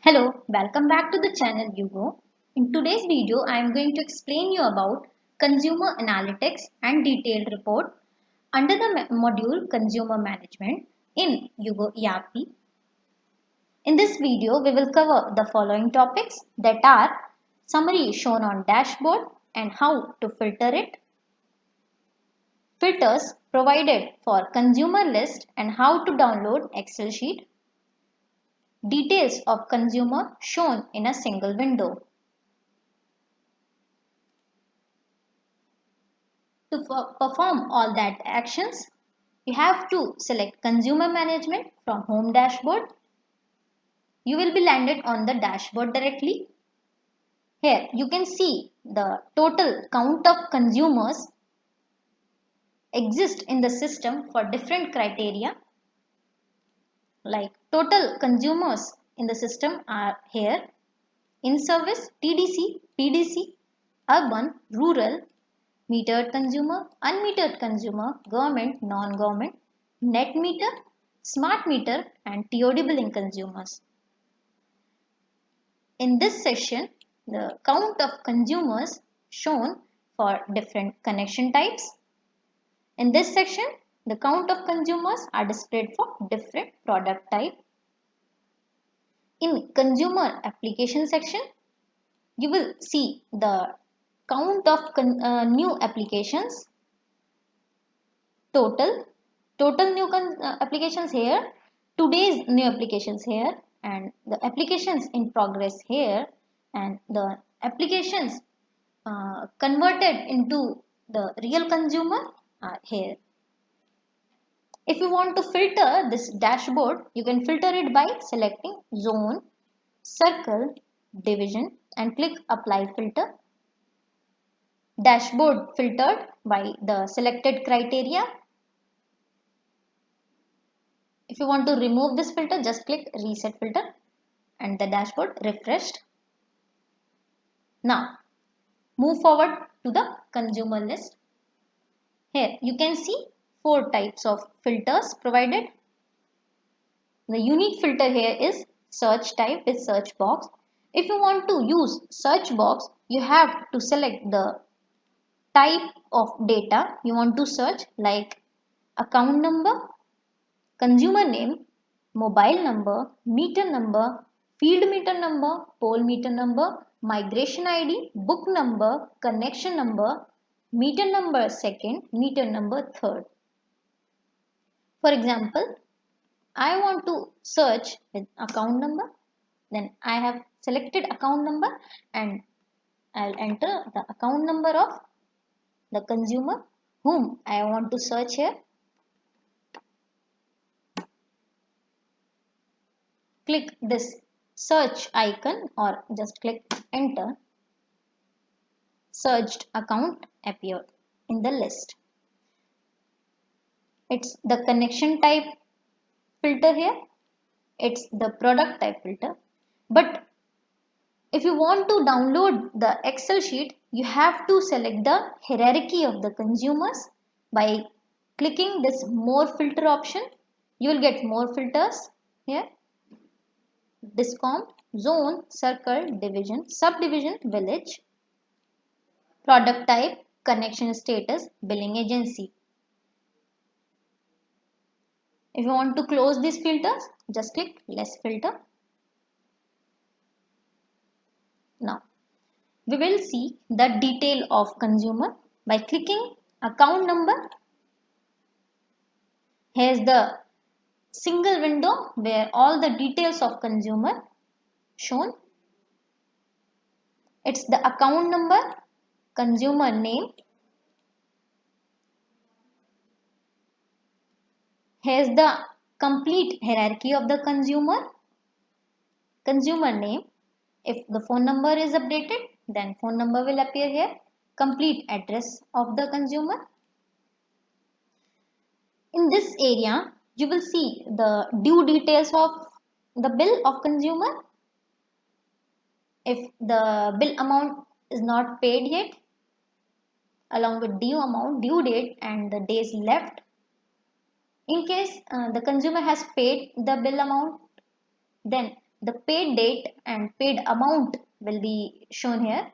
Hello, welcome back to the channel Yugo. In today's video, I am going to explain you about consumer analytics and detailed report under the module consumer management in Yugo ERP. In this video, we will cover the following topics that are summary shown on dashboard and how to filter it, filters provided for consumer list and how to download Excel sheet, details of consumer shown in a single window. To perform all that actions, you have to select consumer management from home dashboard. You will be landed on the dashboard directly. Here you can see the total count of consumers exist in the system for different criteria. Like total consumers in the system are here: in service, TDC, PDC, urban, rural, metered consumer, unmetered consumer, government, non-government, net meter, smart meter and TOD billing consumers. In this session, the count of consumers shown for different connection types. In this section, the count of consumers are displayed for different product type. In consumer application section, you will see the count of new applications, total new applications here, today's new applications here, and the applications in progress here, and the applications converted into the real consumer are here. If you want to filter this dashboard, you can filter it by selecting zone, circle, division and click apply filter. Dashboard filtered by the selected criteria. If you want to remove this filter, just click reset filter and the dashboard refreshed. Now move forward to the consumer list. Here you can see 4 types of filters provided. The unique filter here is search type with search box. If you want to use search box, you have to select the type of data you want to search, like account number, consumer name, mobile number, meter number, field meter number, pole meter number, migration ID, book number, connection number, meter number second, meter number third. For example, I want to search with account number. Then I have selected account number and I'll enter the account number of the consumer whom I want to search here. Click this search icon or just click enter. Searched account appeared in the list. It's the connection type filter here. It's the product type filter. But if you want to download the Excel sheet, you have to select the hierarchy of the consumers by clicking this more filter option. You will get more filters here: discom, zone, circle, division, subdivision, village, product type, connection status, billing agency. If you want to close these filters, just click less filter. Now we will see the detail of consumer by clicking account number. Here's the single window where all the details of consumer shown. It's the account number, consumer name. Here's the complete hierarchy of the consumer. Consumer name. If the phone number is updated, then phone number will appear here. Complete address of the consumer. In this area, you will see the due details of the bill of consumer. If the bill amount is not paid yet, along with due amount, due date and the days left. In case the consumer has paid the bill amount, then The paid date and paid amount will be shown here.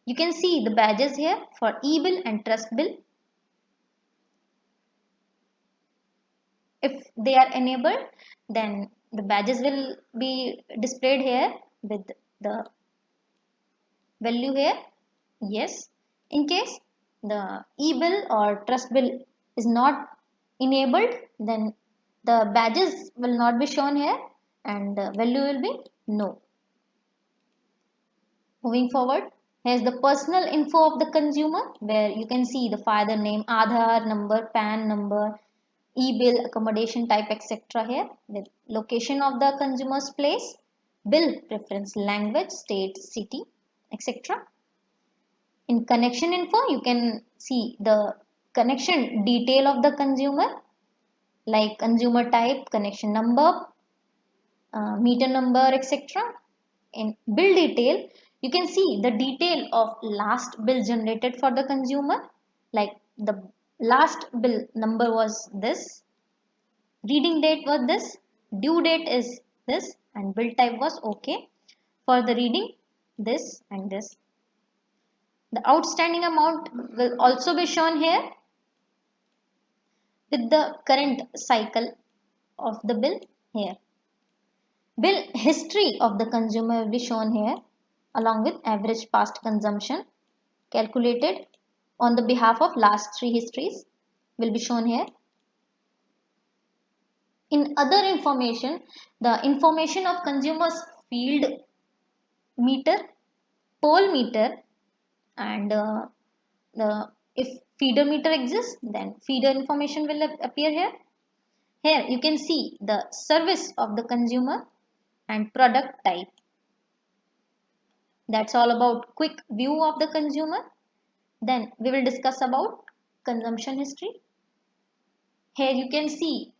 You can see the badges here for e-bill and trust bill. If they are enabled, then the badges will be displayed here with the value here. Yes. In case the e-bill or trust bill is not enabled, then the badges will not be shown here and the value will be no. Moving forward, here's the personal info of the consumer, where you can see the father name, Aadhaar number, PAN number, e-bill, accommodation type, etc. here, with location of the consumer's place, bill preference, language, state, city, etc. In connection info, you can see the connection detail of the consumer, like consumer type, connection number, meter number, etc. In bill detail, you can see the detail of last bill generated for the consumer, like the last bill number was this, reading date was this, due date is this, and bill type was okay. For the reading, this and this. The outstanding amount will also be shown here with the current cycle of the bill here. Bill history of the consumer will be shown here along with average past consumption calculated on the behalf of last three histories will be shown here. In other information, the information of consumers field meter, pole meter, and the if feeder meter exists, then feeder information will appear here. Here you can see the service of the consumer and product type. That's all about quick view of the consumer. Then we will discuss about consumption history. Here you can see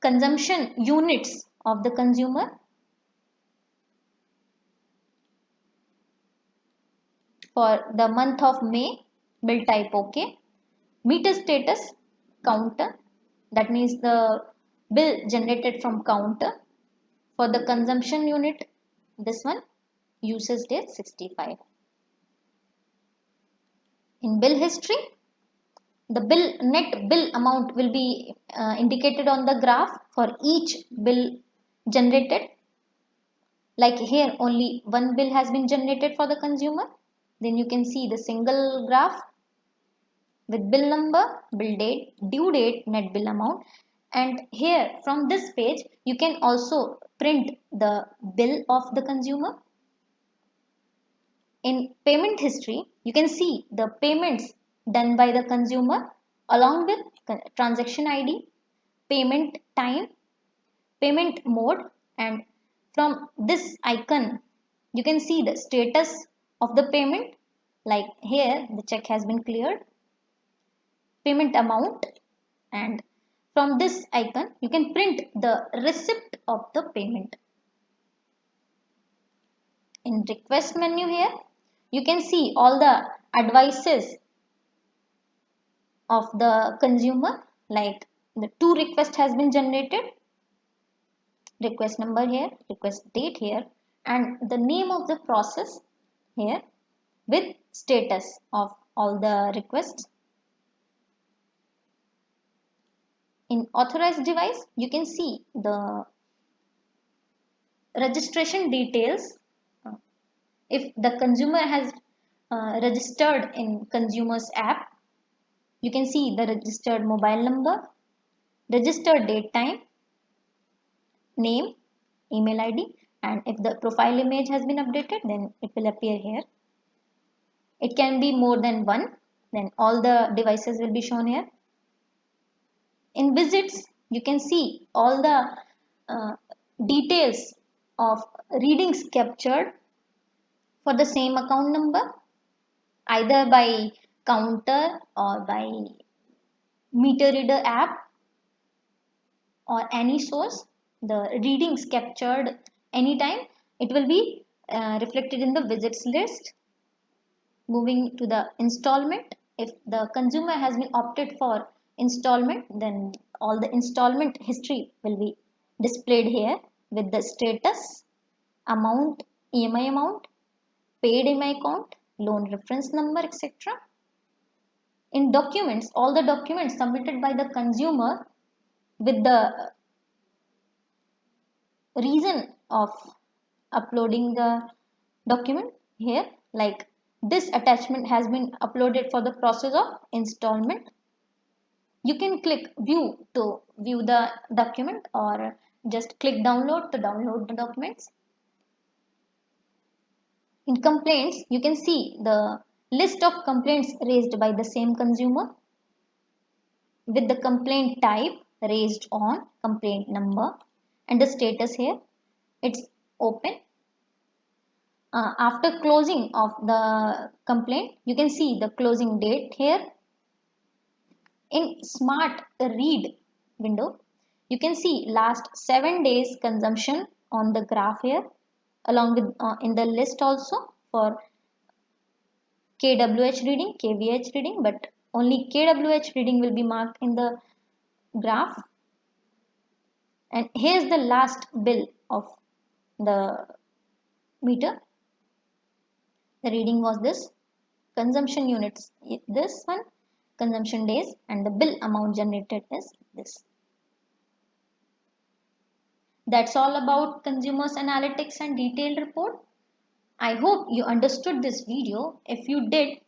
consumption units of the consumer. For the month of May, bill type OK. Meter status counter, that means the bill generated from counter. For the consumption unit, this one, usage date 65. In bill history, the net bill amount will be indicated on the graph for each bill generated. Like here only one bill has been generated for the consumer. Then you can see the single graph with bill number, bill date, due date, net bill amount. And here from this page you can also print the bill of the consumer. In payment history, you can see the payments done by the consumer along with transaction ID, payment time, payment mode, and from this icon you can see the status of the payment, like here the check has been cleared, payment amount, and from this icon you can print the receipt of the payment. In request menu here you can see all the advices of the consumer, like the two request has been generated, request number here, request date here, and the name of the process here with status of all the requests. In authorized device, you can see the registration details. If the consumer has registered in consumers app, you can see the registered mobile number, registered date time, name, email ID, and if the profile image has been updated, then it will appear here. It can be more than one, then all the devices will be shown here. In visits, you can see all the details of readings captured for the same account number, either by counter or by meter reader app or any source. The readings captured anytime, it will be reflected in the visits list. Moving to the installment, if the consumer has been opted for installment, then all the installment history will be displayed here with the status, amount, EMI amount, paid EMI account, loan reference number, etc. In documents, all the documents submitted by the consumer with the reason of uploading the document here, like this attachment has been uploaded for the process of installment. You can click view to view the document or just click download to download the documents. In complaints, you can see the list of complaints raised by the same consumer with the complaint type raised on, complaint number, and the status here. It's open. After closing of the complaint, you can see the closing date here. In smart read window, you can see last 7 days consumption on the graph here, along with in the list also for KWH reading, KVH reading, but only KWH reading will be marked in the graph. And here's the last bill of the meter. The reading was this, consumption units this one, consumption days, and the bill amount generated is this. That's all about consumers analytics and detailed report. I hope you understood this video. If you did,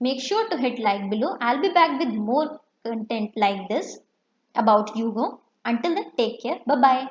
make sure to hit like below. I'll be back with more content like this about Yugo. Until then, take care. Bye bye.